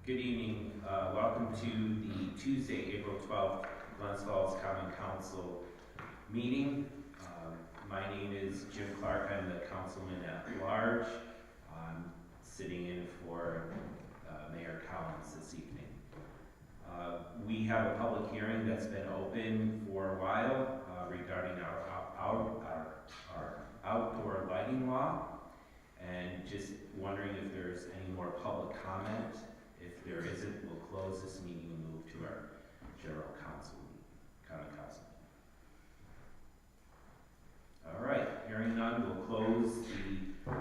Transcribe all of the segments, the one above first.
Good evening. Welcome to the Tuesday, April 12th, Glens Falls Common Council meeting. My name is Jim Clark. I'm the councilman at large. I'm sitting in for Mayor Collins this evening. We have a public hearing that's been open for a while regarding our outdoor lighting law, and just wondering if there's any more public comment. If there isn't, we'll close this meeting and move to our general common council. All right, hearing none, we'll close the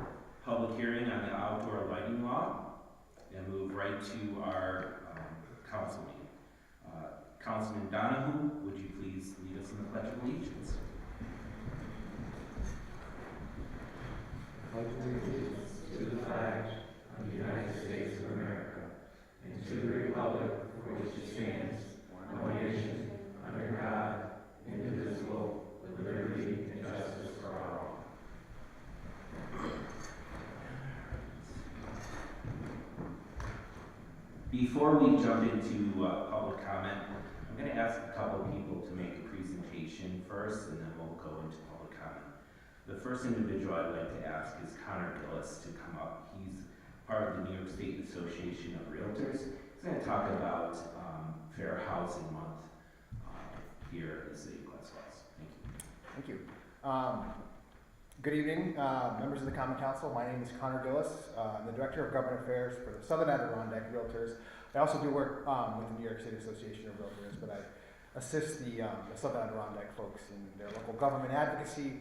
public hearing on the outdoor lighting law and move right to our council meeting. Councilman Donahue, would you please lead us in the Pledge of Allegiance? Pledge allegiance to the flag of the United States of America and to the republic for which it stands, one nation, under God, indivisible, with liberty and justice for all. Before we jump into public comment, I'm going to ask a couple of people to make a presentation first, and then we'll go into public comment. The first individual I'd like to ask is Connor Gillis to come up. He's part of the New York State Association of Realtors. He's going to talk about Fair Housing Month here in the city of Glens Falls. Thank you. Thank you. Good evening, members of the Common Council. My name is Connor Gillis. I'm the Director of Government Affairs for the Southern Adirondack Realtors. I also do work with the New York State Association of Realtors, but I assist the Southern Adirondack folks in their local government advocacy.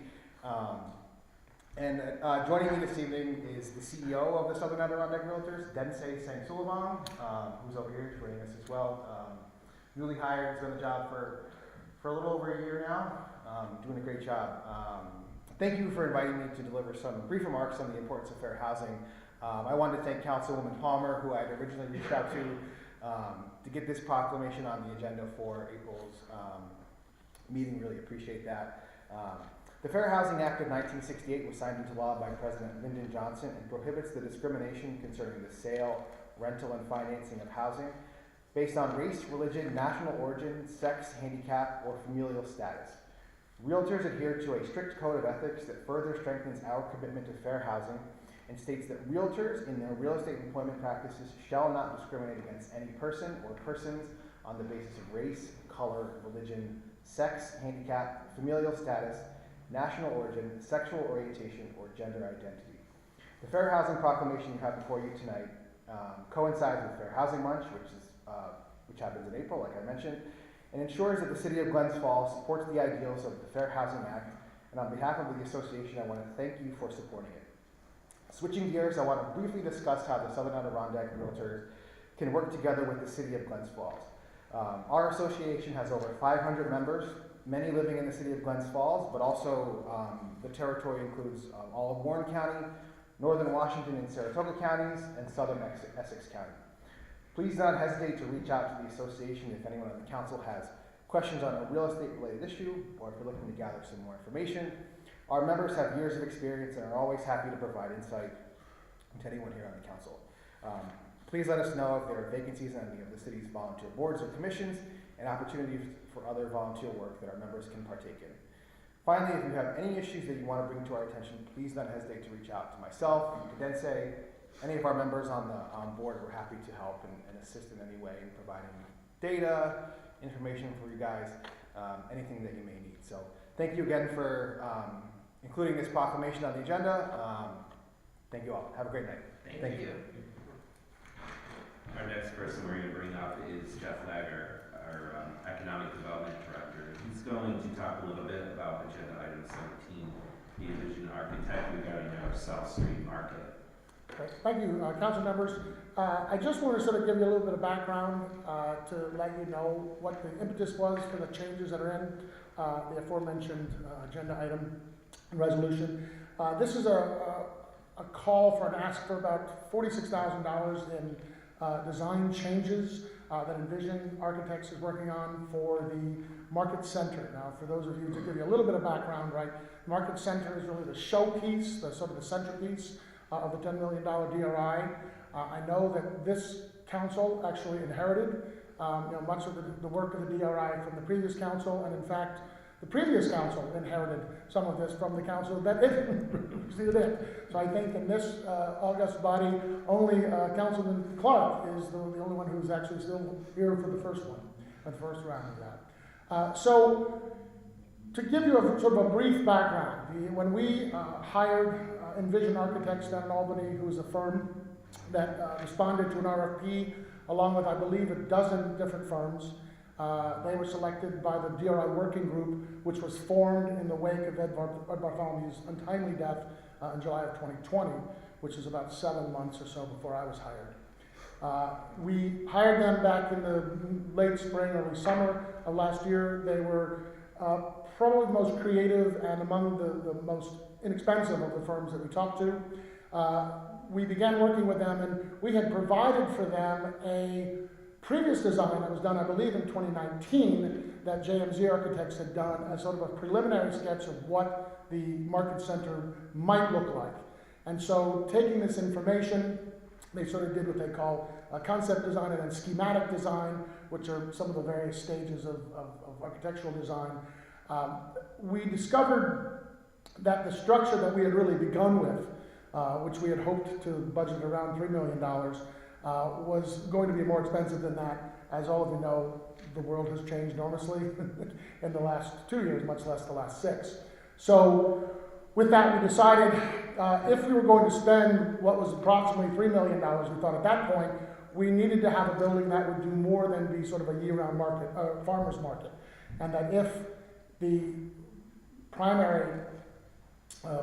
Joining me this evening is the CEO of the Southern Adirondack Realtors, Densei Sangsulavong, who's over here joining us as well. Newly hired, has been on the job for a little over a year now, doing a great job. Thank you for inviting me to deliver some brief remarks on the importance of fair housing. I wanted to thank Councilwoman Palmer, who I had originally reached out to get this proclamation on the agenda for April's meeting. Really appreciate that. The Fair Housing Act of 1968 was signed into law by President Lyndon Johnson and prohibits the discrimination concerning the sale, rental, and financing of housing based on race, religion, national origin, sex, handicap, or familial status. Realtors adhere to a strict code of ethics that further strengthens our commitment to fair housing and states that realtors in their real estate employment practices shall not discriminate against any person or persons on the basis of race, color, religion, sex, handicap, familial status, national origin, sexual orientation, or gender identity. The Fair Housing Proclamation you have before you tonight coincides with Fair Housing Month, which happens in April, like I mentioned, and ensures that the city of Glens Falls supports the ideals of the Fair Housing Act. And on behalf of the association, I want to thank you for supporting it. Switching gears, I want to briefly discuss how the Southern Adirondack Realtors can work together with the city of Glens Falls. Our association has over 500 members, many living in the city of Glens Falls, but also the territory includes all of Warren County, Northern Washington and Saratoga counties, and Southern Essex County. Please do not hesitate to reach out to the association if anyone on the council has questions on a real estate related issue, or if you're looking to gather some more information. Our members have years of experience and are always happy to provide insight to anyone here on the council. Please let us know if there are vacancies on any of the city's volunteer boards or commissions and opportunities for other volunteer work that our members can partake in. Finally, if you have any issues that you want to bring to our attention, please don't hesitate to reach out to myself, to Densei, any of our members on board. We're happy to help and assist in any way in providing data, information for you guys, anything that you may need. So thank you again for including this proclamation on the agenda. Thank you all. Have a great night. Thank you. Our next person we're going to bring up is Jeff Lager, our Economic Development Director. He's going to talk a little bit about Agenda Item 17, the Envision Architect regarding our South Street Market. Thank you, council members. I just want to sort of give you a little bit of background to let you know what the impetus was for the changes that are in the aforementioned agenda item and resolution. This is a call for an ask for about $46,000 in design changes that Envision Architects is working on for the Market Center. Now, for those of you, to give you a little bit of background, right, Market Center is really the showpiece, the sort of the centerpiece of the $10 million DRI. I know that this council actually inherited, much of the work of the DRI from the previous council, and in fact, the previous council inherited some of this from the council that it preceded it. So I think in this august body, only Councilman Clark is the only one who's actually still here for the first one, the first round of that. So to give you a sort of a brief background, when we hired Envision Architects down in Albany, who is a firm that responded to an RFP along with, I believe, a dozen different firms. They were selected by the DRI working group, which was formed in the wake of Ed Bartholomew's untimely death in July of 2020, which is about 7 months or so before I was hired. We hired them back in the late spring, early summer of last year. They were probably the most creative and among the most inexpensive of the firms that we talked to. We began working with them, and we had provided for them a previous design that was done, I believe, in 2019 that JMZ Architects had done as sort of a preliminary sketch of what the market center might look like. And so taking this information, they sort of did what they call a concept design and then schematic design, which are some of the various stages of architectural design. We discovered that the structure that we had really begun with, which we had hoped to budget around $3 million, was going to be more expensive than that. As all of you know, the world has changed enormously in the last 2 years, much less the last 6. So with that, we decided if we were going to spend what was approximately $3 million, we thought at that point, we needed to have a building that would do more than be sort of a year-round market, farmer's market. And that if the primary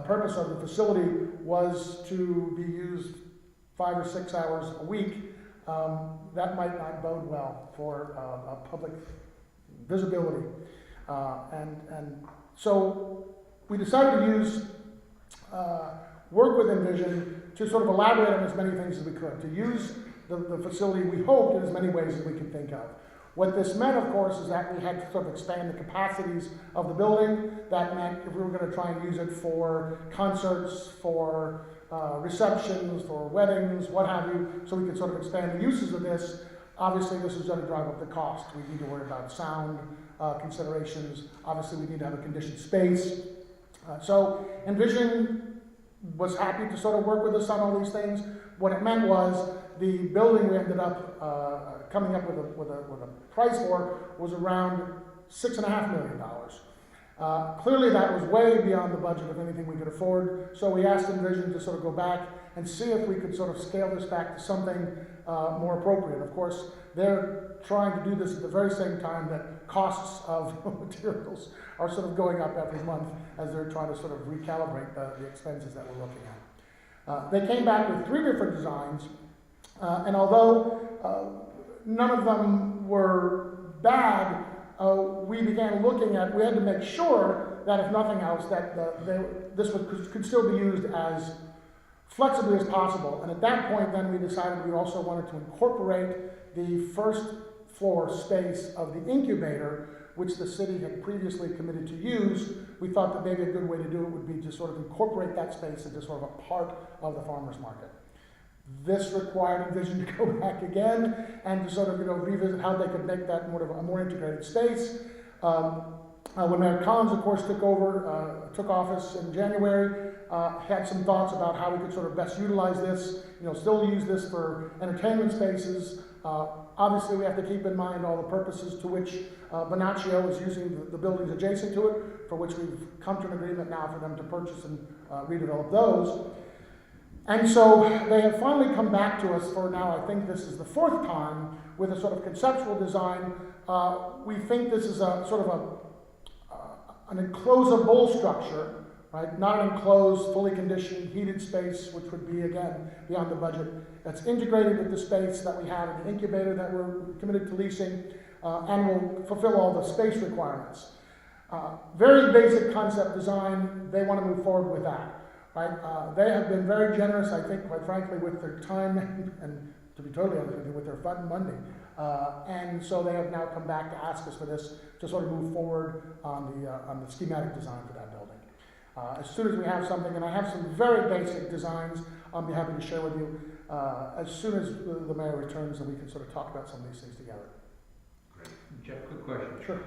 purpose of the facility was to be used 5 or 6 hours a week, that might not bode well for public visibility. And so we decided to use work with Envision to sort of elaborate on as many things as we could, to use the facility we hoped in as many ways as we could think of. What this meant, of course, is that we had to sort of expand the capacities of the building. That meant if we were going to try and use it for concerts, for receptions, for weddings, what have you, so we could sort of expand the uses of this. Obviously, this is going to drive up the cost. We need to worry about sound considerations. Obviously, we need to have a conditioned space. So Envision was happy to sort of work with us on all these things. What it meant was the building we ended up coming up with a price for was around $6.5 million. Clearly that was way beyond the budget of anything we could afford, so we asked Envision to sort of go back and see if we could sort of scale this back to something more appropriate. Of course, they're trying to do this at the very same time that costs of materials are sort of going up every month as they're trying to sort of recalibrate the expenses that we're looking at. They came back with 3 different designs, and although none of them were bad, we began looking at, we had to make sure that if nothing else, that this could still be used as flexibly as possible. And at that point, then we decided we also wanted to incorporate the first floor space of the incubator, which the city had previously committed to use. We thought that maybe a good way to do it would be to sort of incorporate that space into sort of a part of the farmer's market. This required Envision to go back again and to sort of revisit how they could make that more of a more integrated space. When Mayor Collins, of course, took office in January, had some thoughts about how we could sort of best utilize this, still use this for entertainment spaces. Obviously, we have to keep in mind all the purposes to which Bonaccio is using the buildings adjacent to it, for which we've come to an agreement now for them to purchase and redevelop those. And so they have finally come back to us for now, I think this is the 4th time, with a sort of conceptual design. We think this is a sort of an enclosable structure, right? Not an enclosed, fully conditioned, heated space, which would be, again, beyond the budget. That's integrated with the space that we have in the incubator that we're committed to leasing, and will fulfill all the space requirements. Very basic concept design. They want to move forward with that. Right? They have been very generous, I think, quite frankly, with their time and to be totally honest with you, with their funding. And so they have now come back to ask us for this to sort of move forward on the schematic design for that building. As soon as we have something, and I have some very basic designs I'll be happy to share with you. as soon as the mayor returns, then we can sort of talk about some of these things together. Great. Jeff, quick question. Sure.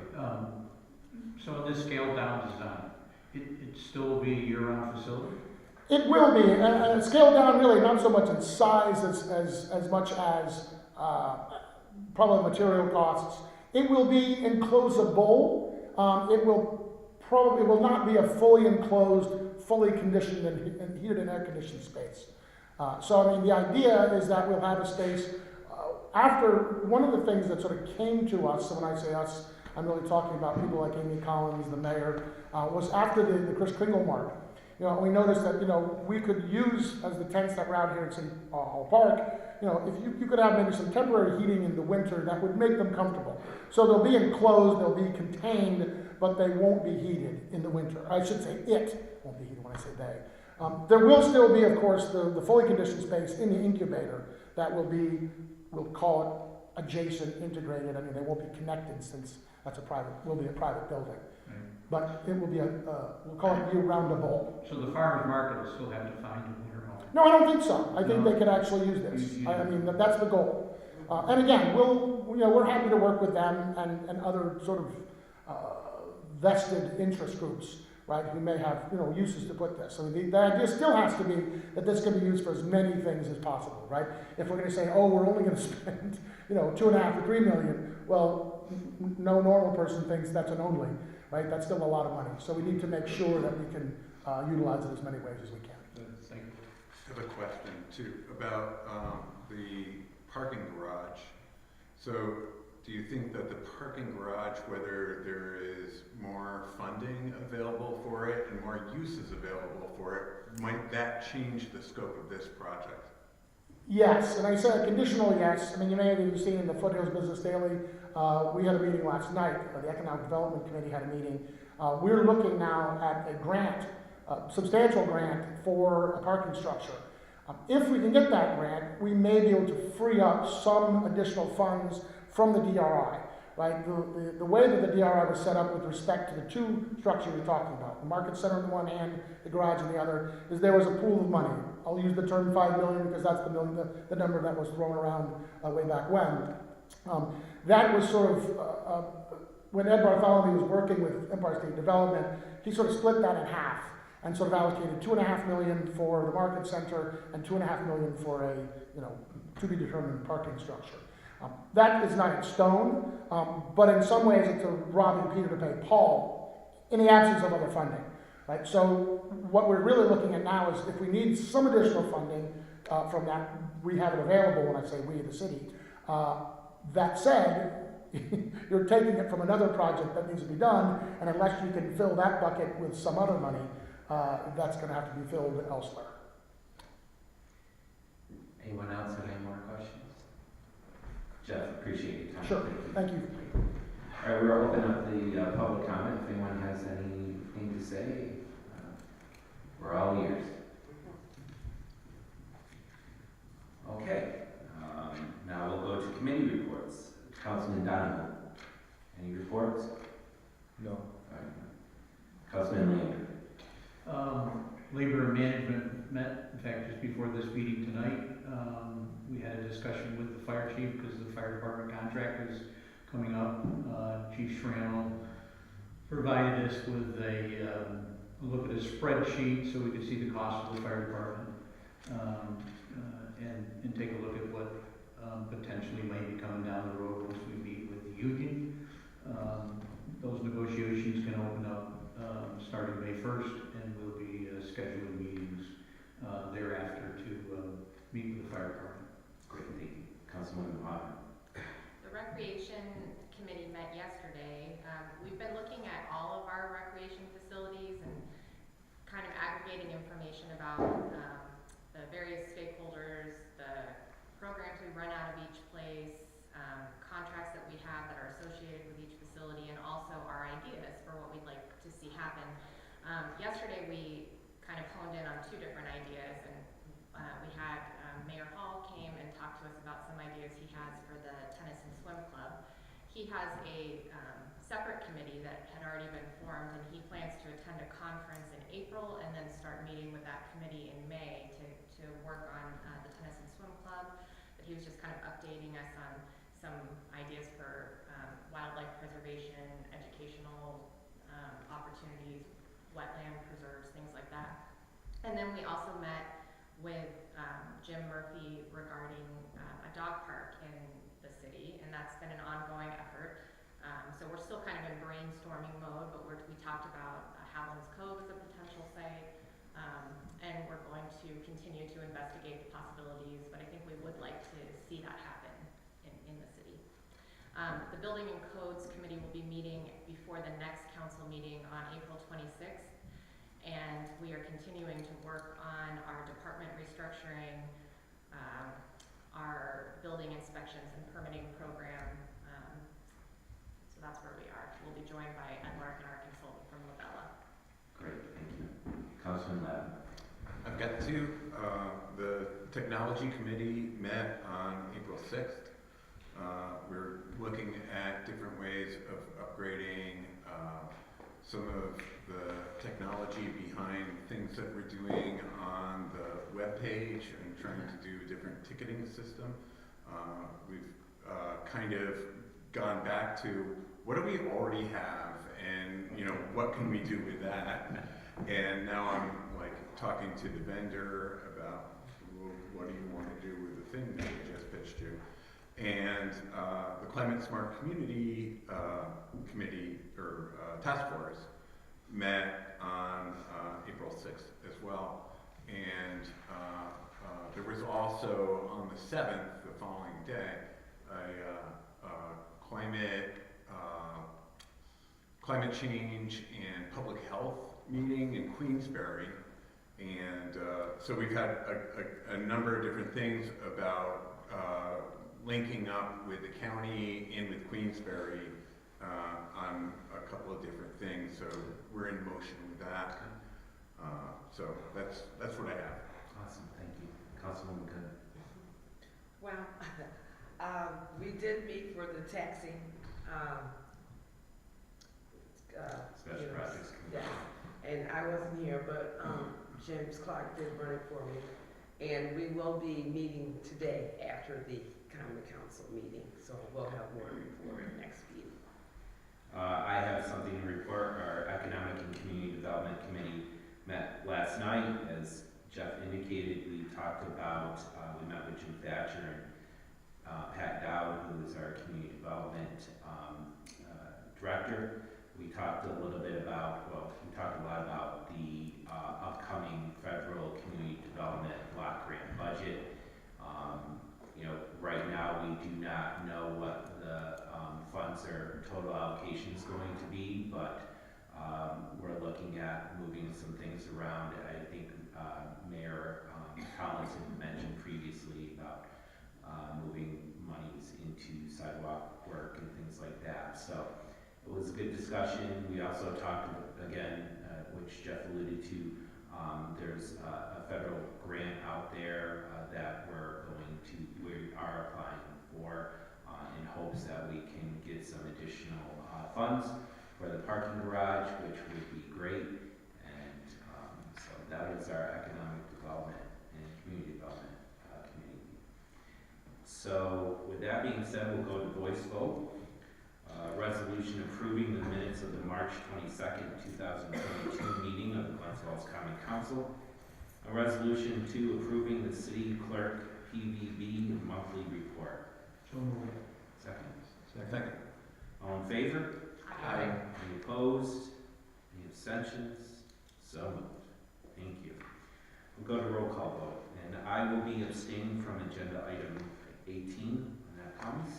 So in this scaled down design, it still will be a year-round facility? It will be, and scaled down really not so much in size as much as probably material costs. It will be enclosable. It will not be a fully enclosed, fully conditioned and heated and air conditioned space. So I mean, the idea is that we'll have a space. After one of the things that sort of came to us, so when I say us, I'm really talking about people like Amy Collins, the mayor, was after the Chris Kringle Mark. You know, we noticed that, you know, we could use as the tents that were out here in City Hall Park, you know, if you could have maybe some temporary heating in the winter that would make them comfortable. So they'll be enclosed, they'll be contained, but they won't be heated in the winter. I should say it won't be heated when I say they. There will still be, of course, the fully conditioned space in the incubator that will be, we'll call it adjacent, integrated. I mean, they won't be connected since that's will be a private building. But it will be we'll call it year-roundable. So the farmer's market will still have to find a winter home? No, I don't think so. I think No. they could actually use this. I mean, that's the goal. And again, we're happy to work with them and other sort of vested interest groups, right, who may have, you know, uses to put this. So the idea still has to be that this can be used for as many things as possible, right? If we're going to say, oh, we're only going to spend, you know, $2.5 to $3 million, well, no normal person thinks that's an only. Right, that's still a lot of money. So we need to make sure that we can utilize it as many ways as we can. Thank you. I have a question too about the parking garage. So do you think that the parking garage, whether there is more funding available for it and more uses available for it, might that change the scope of this project? Yes, and I said a conditional yes. I mean, you may have even seen in the Foothills Business Daily, we had a meeting last night. The Economic Development Committee had a meeting. We're looking now at a grant, a substantial grant for a parking structure. If we can get that grant, we may be able to free up some additional funds from the DRI. Right, the way that the DRI was set up with respect to the two structures we're talking about, the market center on the one hand, the garage on the other, is there was a pool of money. I'll use the term $5 million because that's the number that was thrown around way back when. That was sort of, when Ed Bartholomew was working with Empire State Development, he sort of split that in half and sort of allocated $2.5 million for the market center and $2.5 million for a, you know, to be determined parking structure. That is not in stone, but in some ways it's a robbing Peter to pay Paul in the absence of other funding. Right? So what we're really looking at now is if we need some additional funding from that, we have it available when I say we, the city. That said, you're taking it from another project that needs to be done, and unless you can fill that bucket with some other money, that's going to have to be filled elsewhere. Anyone else have any more questions? Jeff, appreciate your time. Sure, thank you. All right, we're open up the public comment. If anyone has anything to say, we're all ears. Okay, now we'll go to committee reports. Councilman Donovan, any reports? No. All right. Councilman Lander. Labor and Management met, in fact, just before this meeting tonight. We had a discussion with the fire chief because the fire department contract is coming up. Chief Schrammel provided us with a look at a spreadsheet so we could see the cost of the fire department and take a look at what potentially might be coming down the road once we meet with the union. Those negotiations can open up starting May 1st, and we'll be scheduling meetings thereafter to meet with the fire department. Great, thank you. Councilwoman Potter. The Recreation Committee met yesterday. We've been looking at all of our recreation facilities and kind of aggregating information about the various stakeholders, the programs we run out of each place, contracts that we have that are associated with each facility, and also our ideas for what we'd like to see happen. Yesterday we kind of honed in on two different ideas, and we had Mayor Hall came and talked to us about some ideas he has for the tennis and swim club. He has a separate committee that had already been formed, and he plans to attend a conference in April and then start meeting with that committee in May to work on the tennis and Swim Club, that he was just kind of updating us on some ideas for wildlife preservation, educational opportunities, wetland preserves, things like that. And then we also met with Jim Murphy regarding a dog park in the city, and that's been an ongoing effort. So we're still kind of in brainstorming mode, but we talked about Howlands Cove as a potential site, and we're going to continue to investigate the possibilities, but I think we would like to see that happen in the city. The Building and Codes Committee will be meeting before the next council meeting on April 26th, and we are continuing to work on our department restructuring, our building inspections and permitting program. So that's where we are. We'll be joined by Ed Larkin, our consultant from Labella. Great, thank you. Councilman Lab. I've got two. The Technology Committee met on April 6th. We're looking at different ways of upgrading some of the technology behind things that we're doing on the web page and trying to do a different ticketing system. We've kind of gone back to what do we already have, and what can we do with that? And now I'm like talking to the vendor about, well, what do you want to do with the thing that we just pitched you? And the Climate Smart Community Committee or Task Force met on April 6th as well. And there was also on the 7th, the following day, a climate change and public health meeting in Queensbury. And so we've had a number of different things about linking up with the county and with Queensbury on a couple of different things. So we're in motion with that. So that's what I have. Awesome, thank you. Councilwoman Gunn. Well, we did meet for the taxing, Special Projects Committee. yeah, and I wasn't here, but James Clark did run it for me. And we will be meeting today after the common council meeting, so we'll have more to report next meeting. I have something to report. Our Economic and Community Development Committee met last night. As Jeff indicated, we talked about, we met with Jim Thatcher and Pat Dowd, who is our Community Development Director. We talked a little bit about, we talked a lot about the upcoming federal community development block grant budget. Right now we do not know what the funds or total allocation is going to be, but we're looking at moving some things around. I think Mayor Collins had mentioned previously about moving monies into sidewalk work and things like that. So it was a good discussion. We also talked again, which Jeff alluded to, there's a federal grant out there that we are applying for in hopes that we can get some additional funds for the parking garage, which would be great. And so that is our Economic Development and Community Development Committee. So with that being said, we'll go to voice vote. Resolution approving the minutes of the March 22nd, 2022 meeting of the Glens Falls Common Council. A resolution 2 approving the city clerk PVB monthly report. So moved. Second. All in favor? Aye. Any opposed? Any abstentions? So moved. Thank you. We'll go to roll call vote, and I will be abstaining from agenda item 18 when that comes.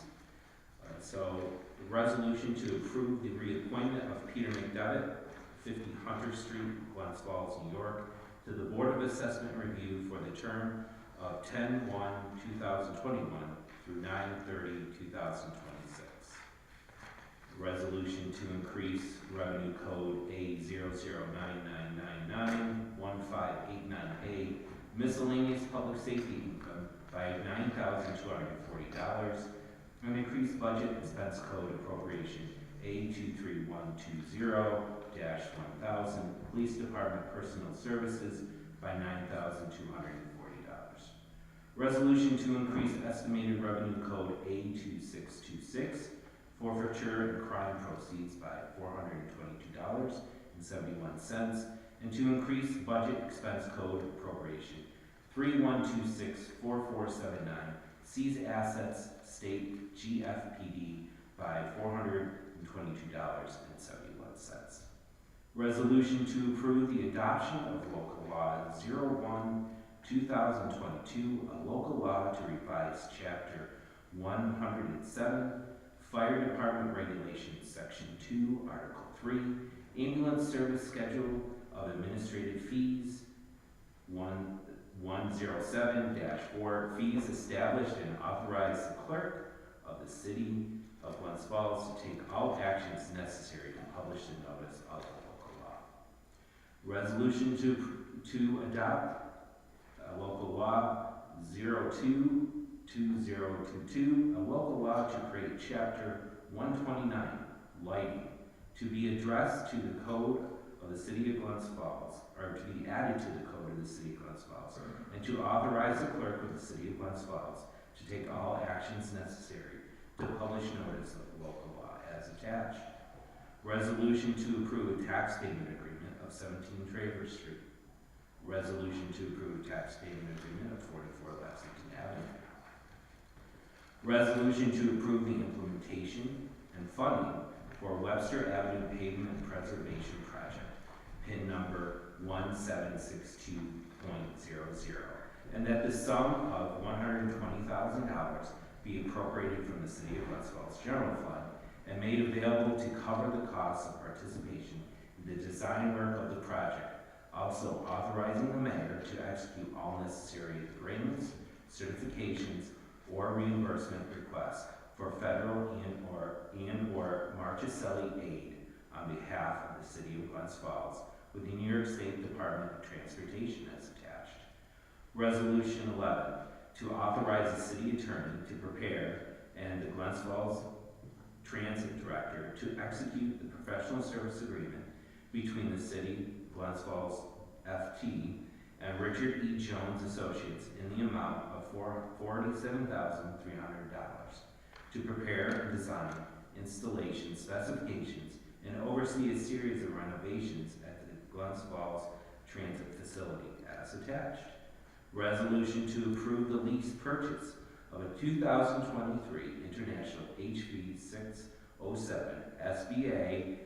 So the resolution to approve the reappointment of Peter McDevitt, 50 Hunter Street, Glens Falls, New York, to the Board of Assessment Review for the term of 10/1/2021 through 9/30/2026. Resolution to increase revenue code A0099991589A miscellaneous public safety income by $9,240 and increase budget expense code appropriation A23120-1000 Police Department Personal Services by $9,240. Resolution to increase estimated revenue code A2626, forfeiture and crime proceeds by $422.71, and to increase budget expense code appropriation 31264479, seize assets state GFPD by $422.71. Resolution to approve the adoption of local law 01/2022, a local law to revise chapter 107, Fire Department Regulations, Section 2, Article 3, Ambulance Service Schedule of Administrative Fees, 107-4, fees established and authorize the clerk of the city of Glens Falls to take all actions necessary to publish the notice of the local law. Resolution to adopt local law 02/2022, a local law to create chapter 129, lighting, to be addressed to the code of the city of Glens Falls, or to be added to the code of the city of Glens Falls, and to authorize the clerk of the city of Glens Falls to take all actions necessary to publish notice of the local law as attached. Resolution to approve a tax payment agreement of 17 Travers Street. Resolution to approve a tax payment agreement of 44 Lexington Avenue. Resolution to approve the implementation and funding for Webster Avenue Pavement Preservation Project, PIN number 1762.00, and that the sum of $120,000 be appropriated from the City of Glens Falls General Fund and made available to cover the costs of participation in the design work of the project, also authorizing the mayor to execute all necessary agreements, certifications, or reimbursement requests for federal and/or Marchicelli aid on behalf of the City of Glens Falls with the New York State Department of Transportation as attached. Resolution 11, to authorize the city attorney to prepare and the Glens Falls Transit Director to execute the professional service agreement between the city, Glens Falls FT, and Richard E. Jones Associates in the amount of $47,300 to prepare and design installation specifications and oversee a series of renovations at the Glens Falls Transit Facility as attached. Resolution to approve the lease purchase of a 2023 International HV 607 SBA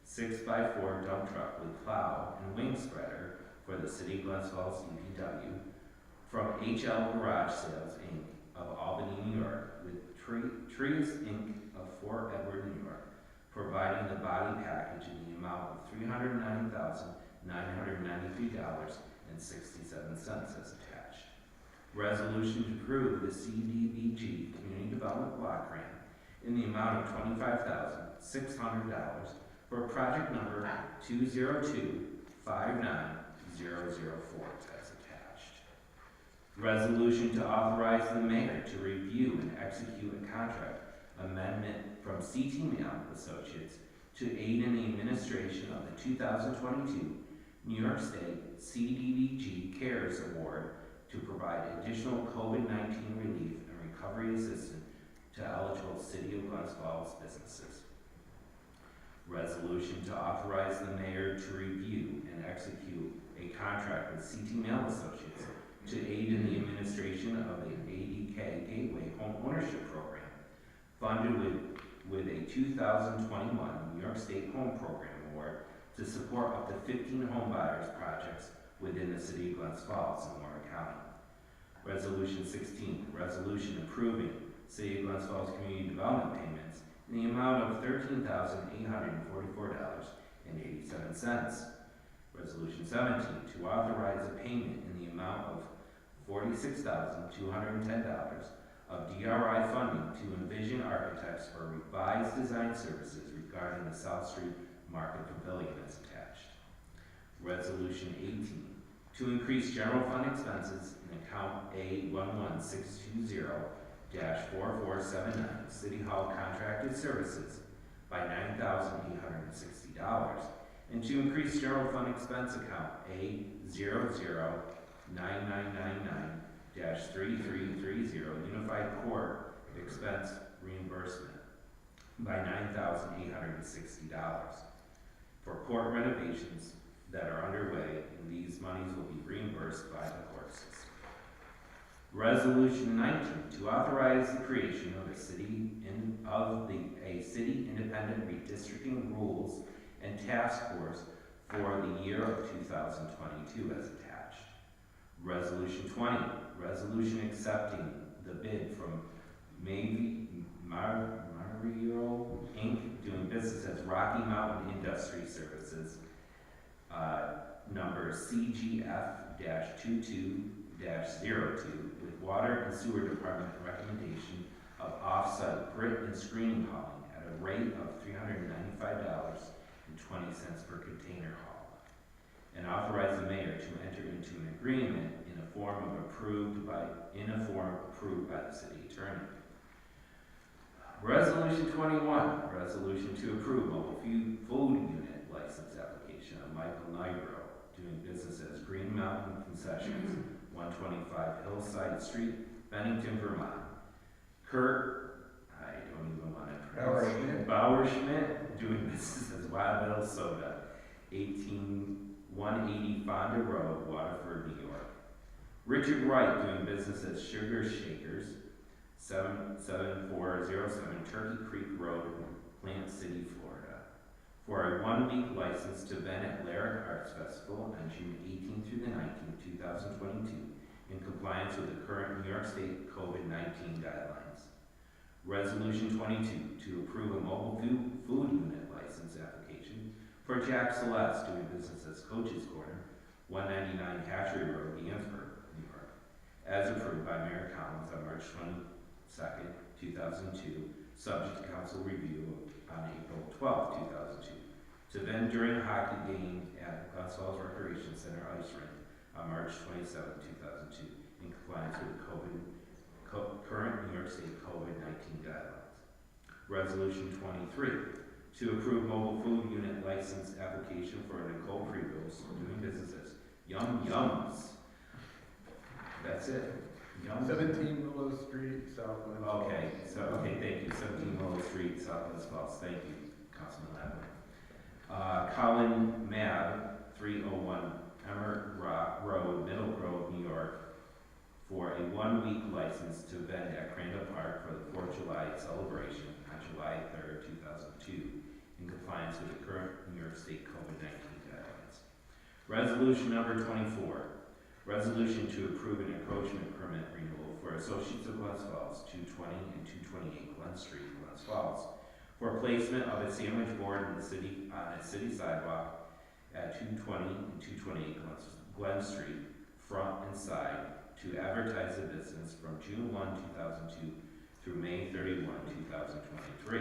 6x4 dump truck with plow and wing spreader for the City of Glens Falls DPW from HL Garage Sales, Inc. of Albany, New York, with Trees, Inc. of Fort Edward, New York, providing the body package in the amount of $390,993.67 as attached. Resolution to approve the CDBG Community Development Block Grant in the amount of $25,600 for project number 202-59004 as attached. Resolution to authorize the mayor to review and execute a contract amendment from CT Mail Associates to aid in the administration of the 2022 New York State CDBG CARES Award to provide additional COVID-19 relief and recovery assistance to eligible City of Glens Falls businesses. Resolution to authorize the mayor to review and execute a contract with CT Mail Associates to aid in the administration of the ADK Gateway Home Ownership Program, funded with a 2021 New York State Home Program Award to support up to 15 home buyers projects within the City of Glens Falls and Warren County. Resolution 16, resolution approving City of Glens Falls community development payments in the amount of $13,844.87. Resolution 17, to authorize a payment in the amount of $46,210 of DRI funding to Envision Architects for revised design services regarding the South Street Market Pavilion as attached. Resolution 18, to increase general fund expenses in account A11620-4479 City Hall Contracted Services by $9,860, and to increase general fund expense account A009999 2022-3330 Unified Court Expense Reimbursement by $9,860 for court renovations that are underway, and these monies will be reimbursed by the court system. Resolution 19, to authorize the creation of a city independent redistricting rules and task force for the year of 2022 as attached. Resolution 20, resolution accepting the bid from Mario Inc., doing business as Rocky Mountain Industry Services, number CGF-22-02, with Water and Sewer Department recommendation of off-site grit and screening hauling at a rate of $395.20 per container haul, and authorize the mayor to enter into an agreement in a form approved by the city attorney. Resolution 21, resolution to approve mobile food unit license application of Michael Nigro, doing business as Green Mountain Concessions, 125 Hillside Street, Bennington, Vermont. Kurt, I don't even want to pronounce Bauerschmidt, doing business as Wild Bill Soda, 180 Fonda Road, Waterford, New York. Richard Wright, doing business as Sugar Shakers, 77407 Turkey Creek Road, Plant City, Florida, for a one-week license to Bennett Lyric Arts Festival on June 18th through the 19th, 2022, in compliance with the current New York State COVID-19 guidelines. Resolution 22, to approve a mobile food unit license application for Jack Celeste, doing business as Coach's Corner, 199 Hatchery Road, Gannsburg, New York, as approved by Mayor Collins on March 22nd, 2002, subject to council review on April 12th, 2002, to vend during a hockey game at Glens Recreation Center Ice Rink on March 27th, 2002, in compliance with the current New York State COVID-19 guidelines. Resolution 23, to approve mobile food unit license application for Nicole Prevost, doing business as Yum Yums. That's it. Yum. 17 Willow Street, Southwest. Okay, thank you. 17 Willow Street, Southwest Falls. Thank you, Councilman Lavin. Colin Mab, 301 Emmert Road, Middle Grove, New York, for a one-week license to vend at Crandall Park for the 4th of July celebration on July 3rd, 2002, in compliance with the current New York State COVID-19 guidelines. Resolution number 24, resolution to approve an encroachment permit renewal for Associates of Glens Falls, 220 and 228 Glen Street, Glens Falls, for placement of a sandwich board in the city on a city sidewalk at 220 and 228 Glen Street, front and side, to advertise the business from June 1, 2002 through May 31, 2023.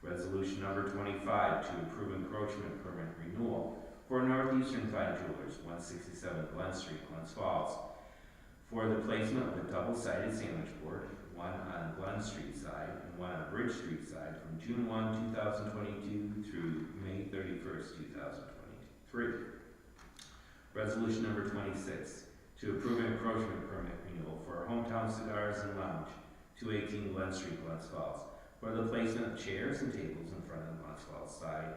Resolution number 25, to approve encroachment permit renewal for Northeastern Fine Jewelers, 167 Glen Street, Glens Falls, for the placement of a double-sided sandwich board, one on Glen Street side and one on Bridge Street side, from June 1, 2022 through May 31st, 2023. Resolution number 26, to approve an encroachment permit renewal for Hometown Cigars and Lounge, 218 Glen Street, Glens Falls, for the placement of chairs and tables in front of the Glens Falls side,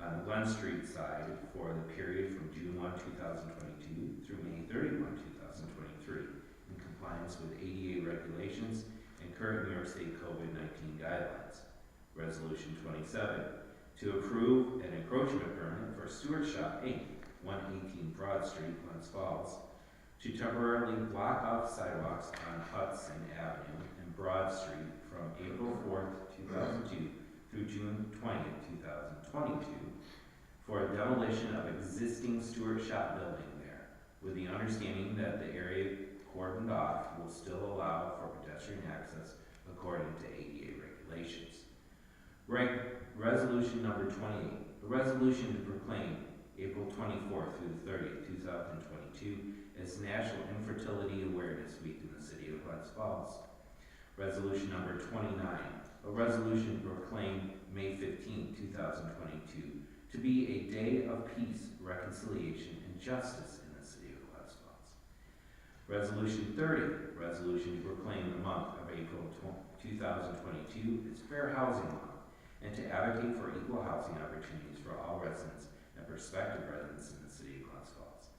on the Glen Street side, for the period from June 1, 2022 through May 31, 2023, in compliance with ADA regulations and current New York State COVID-19 guidelines. Resolution 27, to approve an encroachment permit for Stewart Shop Inc., 118 Broad Street, Glens Falls, to temporarily block off sidewalks on Hudson Avenue and Broad Street from April 4th, 2002 through June 20th, 2022, for a demolition of existing Stewart Shop building there, with the understanding that the area cordoned off will still allow for pedestrian access according to ADA regulations. Resolution number 28, a resolution to proclaim April 24th through the 30th, 2022 as National Infertility Awareness Week in the city of Glens Falls. Resolution number 29, a resolution to proclaim May 15, 2022 to be a day of peace, reconciliation, and justice in the city of Glens Falls. Resolution 30, resolution to proclaim the month of April 2022 as Fair Housing Month and to advocate for equal housing opportunities for all residents and prospective residents in the city of Glens Falls.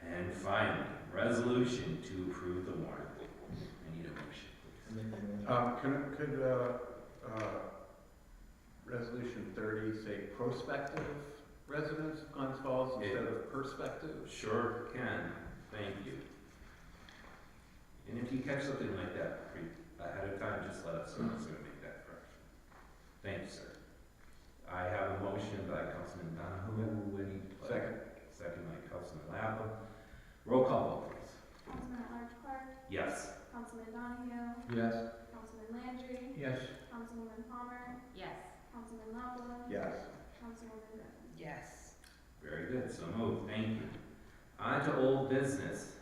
And finally, resolution to approve the warrant. I need a motion, please. Could resolution 30 say prospective residents of Glens Falls instead of perspective? Sure can. Thank you. And if you catch something like that ahead of time, just let us know so we make that correction. Thank you, sir. I have a motion by Councilman Donahue. Second by Councilman Lapham. Roll call vote, please. Councilman at-large Clark, Yes. Councilman Donahue, Yes. Councilman Landry, Yes. Councilwoman Palmer, Yes. Councilman Lapua, Yes. Councilwoman Griffin. Yes. Very good. So moved. Thank you. On to old business.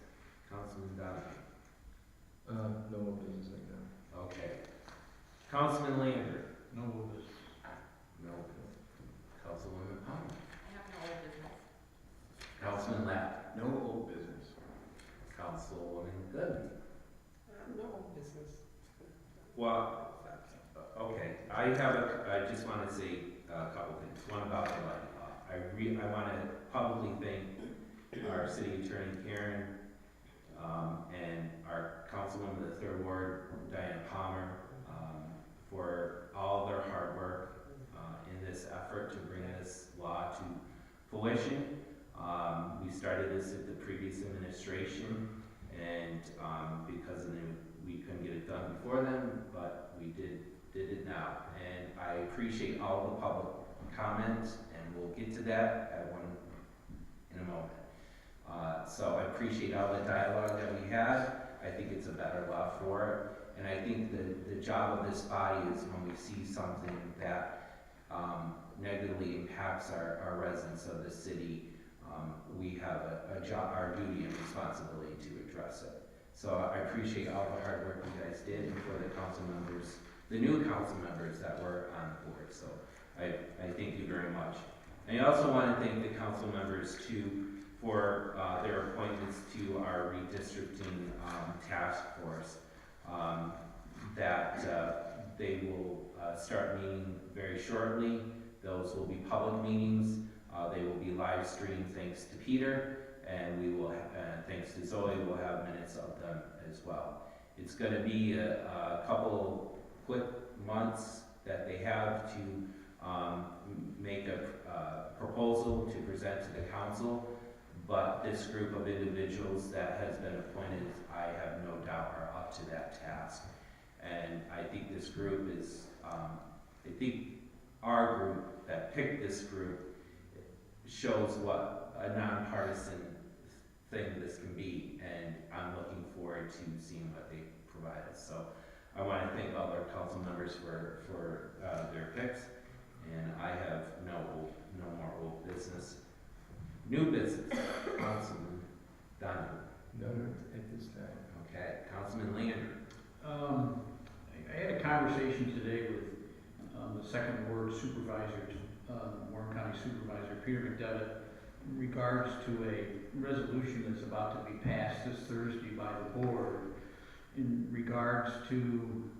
Councilman Donahue. No more business right now. Okay. Councilman Lander. No more business. No. Councilwoman Palmer. I have no old business. Councilman Lapp. No old business. Councilwoman Gooden. No old business. Well, okay, I just want to say a couple things. One about the lighting law. I want to publicly thank our city attorney Karen and our councilwoman of the 3rd Ward, Diana Palmer, for all their hard work in this effort to bring this law to fruition. We started this at the previous administration, and because we couldn't get it done before then, but we did it now. And I appreciate all the public comments, and we'll get to that in a moment. So I appreciate all the dialogue that we had. I think it's a better law for it. And I think the job of this body is when we see something that negatively impacts our residents of the city, we have a job, our duty and responsibility to address it. So I appreciate all the hard work you guys did, and for the council members, the new council members that were on board. So I thank you very much. And I also want to thank the council members too for their appointments to our redistricting task force. That they will start meeting very shortly. Those will be public meetings. They will be live streamed thanks to Peter, and we will, thanks to Zoe, we'll have minutes of them as well. It's going to be a couple quick months that they have to make a proposal to present to the council, but this group of individuals that has been appointed, I have no doubt are up to that task. And I think this group is, I think our group that picked this group shows what a nonpartisan thing this can be, and I'm looking forward to seeing what they provide us. So I want to thank all our council members for their picks, and I have no more old business. New business, Councilman Donahue. No, at this time. Okay, Councilman Lander. I had a conversation today with the 2nd Ward Supervisor, Warren County Supervisor Peter McDevitt, in regards to a resolution that's about to be passed this Thursday by the board in regards to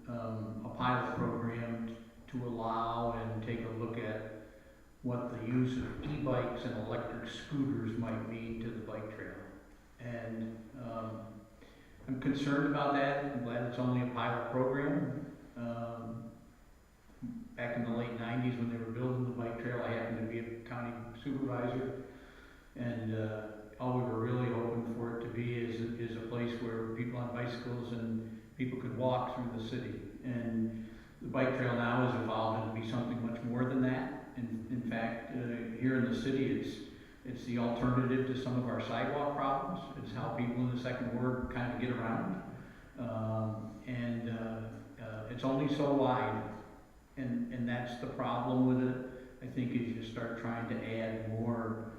a pilot program to allow and take a look at what the use of e-bikes and electric scooters might mean to the bike trail. And I'm concerned about that. I'm glad it's only a pilot program. Back in the late 90s when they were building the bike trail, I happened to be a county supervisor, and all we were really hoping for it to be is a place where people on bicycles and people could walk through the city. And the bike trail now has evolved into be something much more than that. And in fact, here in the city, it's the alternative to some of our sidewalk problems. It's how people in the 2nd Ward kind of get around. It's only so wide, and that's the problem with it. I think as you start trying to add more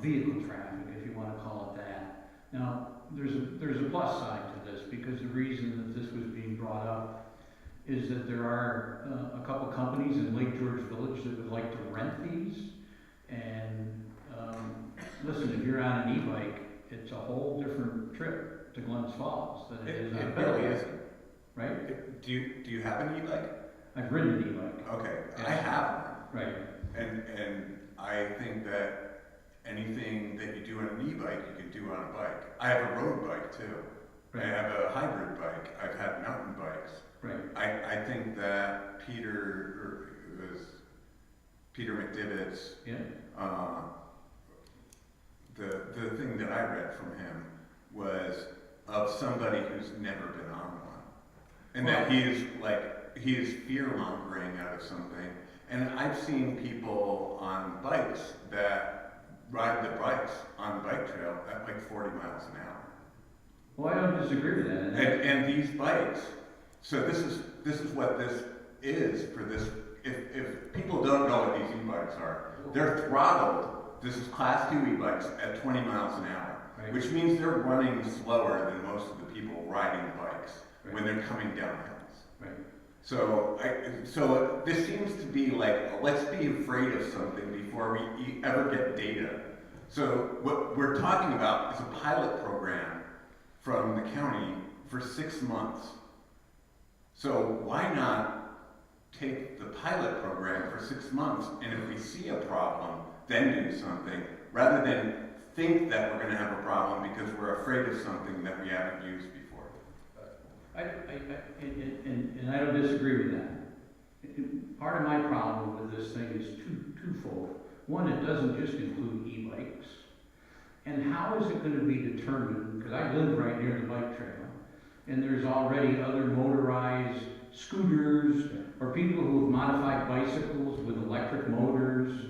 vehicle traffic, if you want to call it that. Now, there's a plus side to this, because the reason that this was being brought up is that there are a couple companies in Lake George Village that would like to rent these. And listen, if you're on an e-bike, it's a whole different trip. to Glens Falls than it is on It Bellevue, really isn't. right? Do you have an e-bike? I've ridden an e-bike, Okay, Yes. I have one. right, And I think that anything that you do on an e-bike, you can do on a bike. I have a road bike too. I right, have a hybrid bike. I've had mountain bikes. right, I think that it was Peter McDivitt's, yeah, the thing that I read from him was of somebody who's never been on one. And that he is fear-mongering out of something. And I've seen people on bikes that ride the bikes on the bike trail at like 40 miles an hour. well, I don't disagree with that, and that- And these bikes, so this is what this is for this, if people don't know what these e-bikes are, they're throttled, this is class 2 e-bikes at 20 miles an hour, Right. which means they're running slower than most of the people riding bikes when Right. they're coming down hills. right. So this seems to be like, let's be afraid of something before we ever get data. So what we're talking about is a pilot program from the county for 6 months. So why not take the pilot program for 6 months, and if we see a problem, then do something, rather than think that we're gonna have a problem because we're afraid of something that we haven't used before. And I don't disagree with that. Part of my problem with this thing is twofold. One, it doesn't just include e-bikes. And how is it gonna be determined, because I live right near the bike trail, and there's already other motorized scooters, or people who have modified bicycles with electric motors.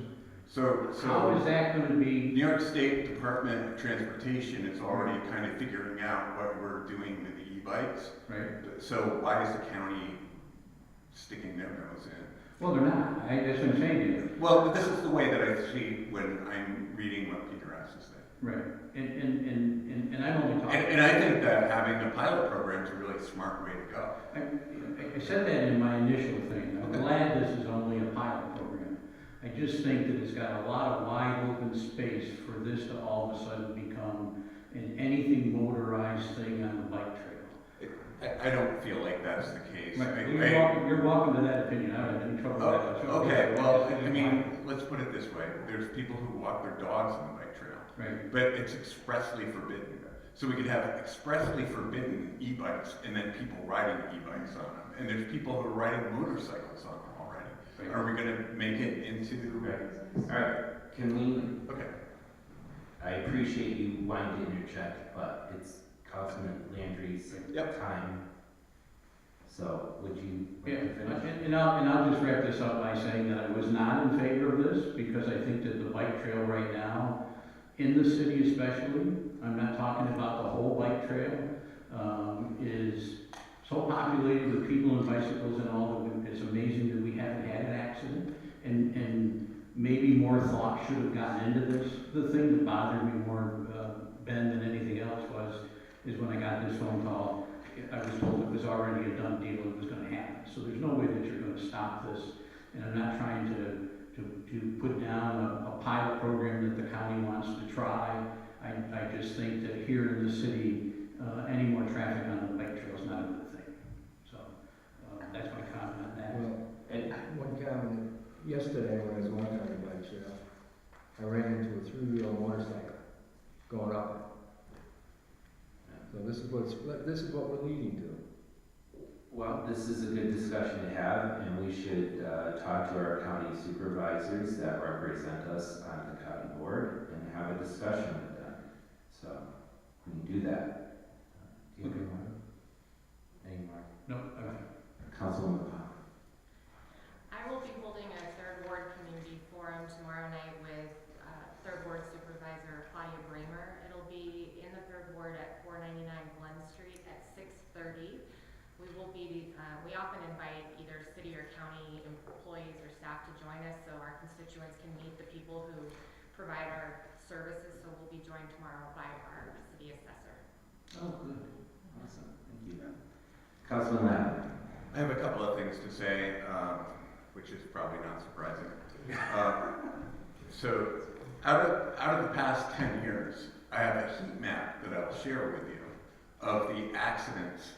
So How is that gonna be? New York State Department of Transportation is already kind of figuring out what we're doing with the e-bikes. Right. So why is the county sticking their nose in? Well, they're not. That's what I'm saying to you. Well, this is the way that I see when I'm reading what Peter has to say. Right. And I'm only talking. And I think that having a pilot program is a really smart way to go. I said that in my initial thing. I'm Okay. glad this is only a pilot program. I just think that it's got a lot of wide open space for this to all of a sudden become an anything motorized thing on the bike trail. I don't feel like that's the case. Right. You're welcome to that opinion. I don't have any trouble with that. Okay, well, I mean, let's put it this way. There's people who walk their dogs on the bike trail. Right. But it's expressly forbidden. So we could have expressly forbidden e-bikes and then people riding e-bikes on them. And there's people who are riding motorcycles on them already. Right. Are we gonna make it into? All right, can we, Okay. I appreciate you wanting to interject, but it's Councilman Landry's Yep. time. So would you Yeah, like to finish? and I'll just wrap this up by saying that I was not in favor of this, because I think that the bike trail right now, in the city especially, I'm not talking about the whole bike trail, is so populated with people and bicycles and all that it's amazing that we haven't had an accident. And maybe more thought should have gotten into this. The thing that bothered me more, Ben, than anything else is when I got this phone call, I was told it was already a done deal, it was gonna happen. So there's no way that you're gonna stop this, and I'm not trying to put down a pilot program that the county wants to try. I just think that here in the city, any more traffic on the bike trail is not a good thing. So, that's my comment on that. Well, And one comment, yesterday when I was walking on the bike trail, I ran into a 3-wheel motorcycle going up it. So this is what we're leading to. Well, this is a good discussion to have, and we should talk to our county supervisors that represent us on the county board and have a discussion with them. So, we can do that. Do you have any more? Any more? No, okay. Councilwoman Pop. I will be holding a third ward community forum tomorrow night with third ward supervisor Claudia Bramer. It'll be in the third ward at 499 Glen Street at 6:30. We will be, we often invite either city or county employees or staff to join us so our constituents can meet the people who provide our services. So we'll be joined tomorrow by our city assessor. Oh, good. Awesome. Thank you. Councilman Lavin. I have a couple of things to say, which is probably not surprising. So, out of the past 10 years, I have a heat map that I'll share with you of the accidents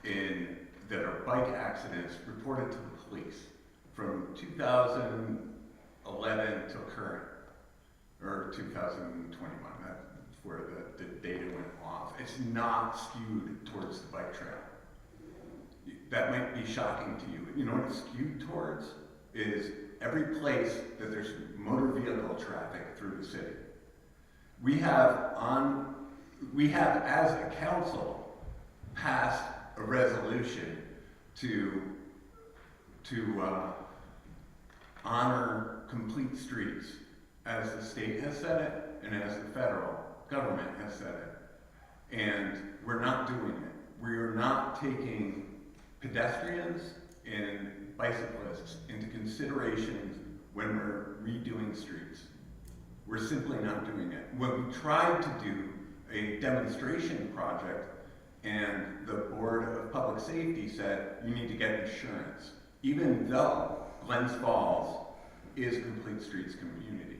that are bike accidents reported to the police from 2011 till current, or 2021, that's where the data went off. It's not skewed towards the bike trail. That might be shocking to you. You know what it's skewed towards is every place that there's motor vehicle traffic through the city. We have, as a council, passed a resolution to honor complete streets, as the state has said it and as the federal government has said it. And we're not doing it. We are not taking pedestrians and bicyclists into consideration when we're redoing streets. We're simply not doing it. When we tried to do a demonstration project and the Board of Public Safety said you need to get insurance, even though Glens Falls is a complete streets community.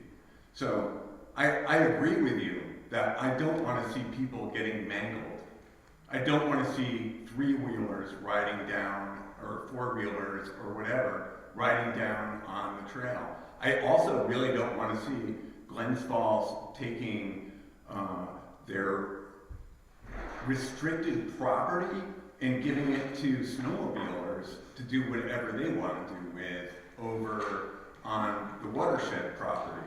So I agree with you that I don't want to see people getting mangled. I don't want to see three-wheelers riding down, or four-wheelers, or whatever, riding down on the trail. I also really don't want to see Glens Falls taking their restricted property and giving it to snowmobilers to do whatever they want to do with over on the watershed property.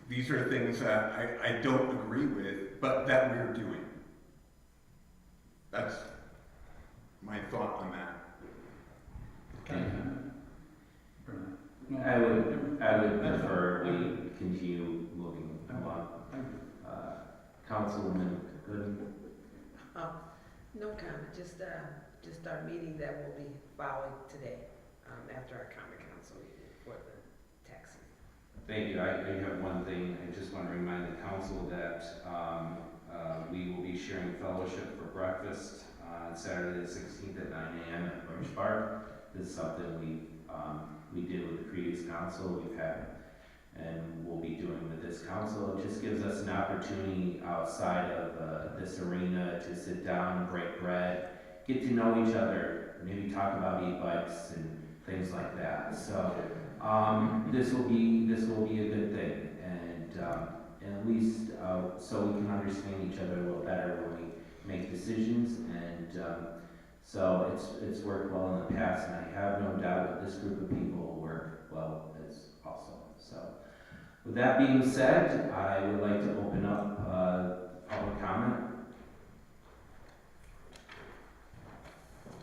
These are things that I don't agree with, but that we're doing. That's my thought on that. I would prefer we continue moving along. Councilwoman Gooden? No comment, just our meeting that will be following today, after our common council meeting for the tax season. Thank you. I have one thing. I just want to remind the council that we will be sharing fellowship for breakfast on Saturday the 16th at 9 a.m. at Bush Park. This is something we did with the previous council. We've had and we'll be doing with this council. It just gives us an opportunity outside of this arena to sit down and break bread, get to know each other, maybe talk about e-bikes and things like that. So this will be a good thing, and at least so we can understand each other a little better when we make decisions. And so it's worked well in the past, and I have no doubt that this group of people will work well as also. So with that being said, I would like to open up public comment.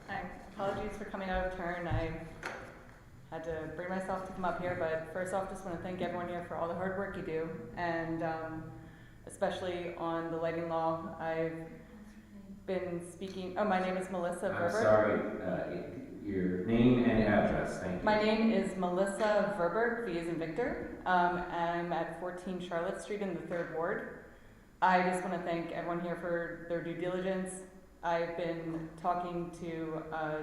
Hi, apologies for coming out of turn. I had to bring myself to come up here, but first off, just want to thank everyone here for all the hard work you do, and especially on the lighting law. I've been speaking, my name is Melissa Verber. I'm sorry, your name and address, thank you. My name is Melissa Verber, V as in Victor. I'm at 14 Charlotte Street in the 3rd Ward. I just want to thank everyone here for their due diligence. I've been talking to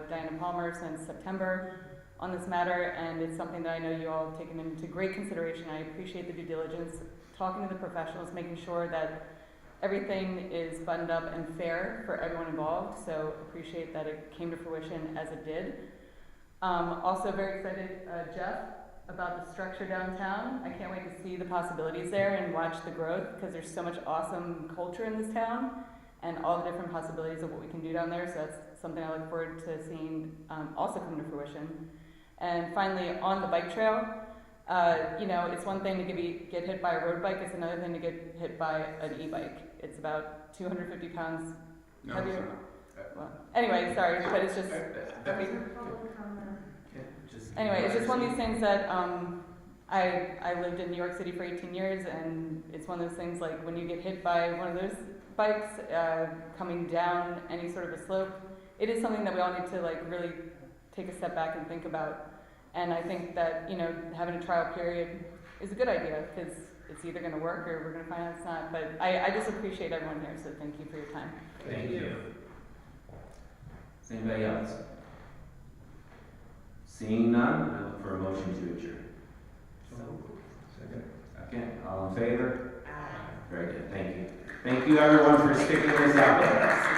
Diana Palmer since September on this matter, and it's something that I know you all have taken into great consideration. I appreciate the due diligence, talking to the professionals, making sure that everything is buttoned up and fair for everyone involved, so appreciate that it came to fruition as it did. Also very excited, Jeff, about the structure downtown. I can't wait to see the possibilities there and watch the growth, because there's so much awesome culture in this town and all the different possibilities of what we can do down there, so that's something I look forward to seeing also come to fruition. And finally, on the bike trail, you know, it's one thing to get hit by a road bike, it's another thing to get hit by an e-bike. It's about 250 pounds heavier. Well, anyway, sorry, but it's just, anyway, it's just one of these things that I lived in New York City for 18 years, and it's one of those things like when you get hit by one of those bikes coming down any sort of a slope, it is something that we all need to like really take a step back and think about. And I think that, you know, having a trial period is a good idea, because it's either going to work or we're going to find out it's not. But I just appreciate everyone here, so thank you for your time. Thank you. Is anybody else? Seeing none, I look for a motion to adjourn. Second. All in favor? Very good, thank you. Thank you everyone for sticking this out.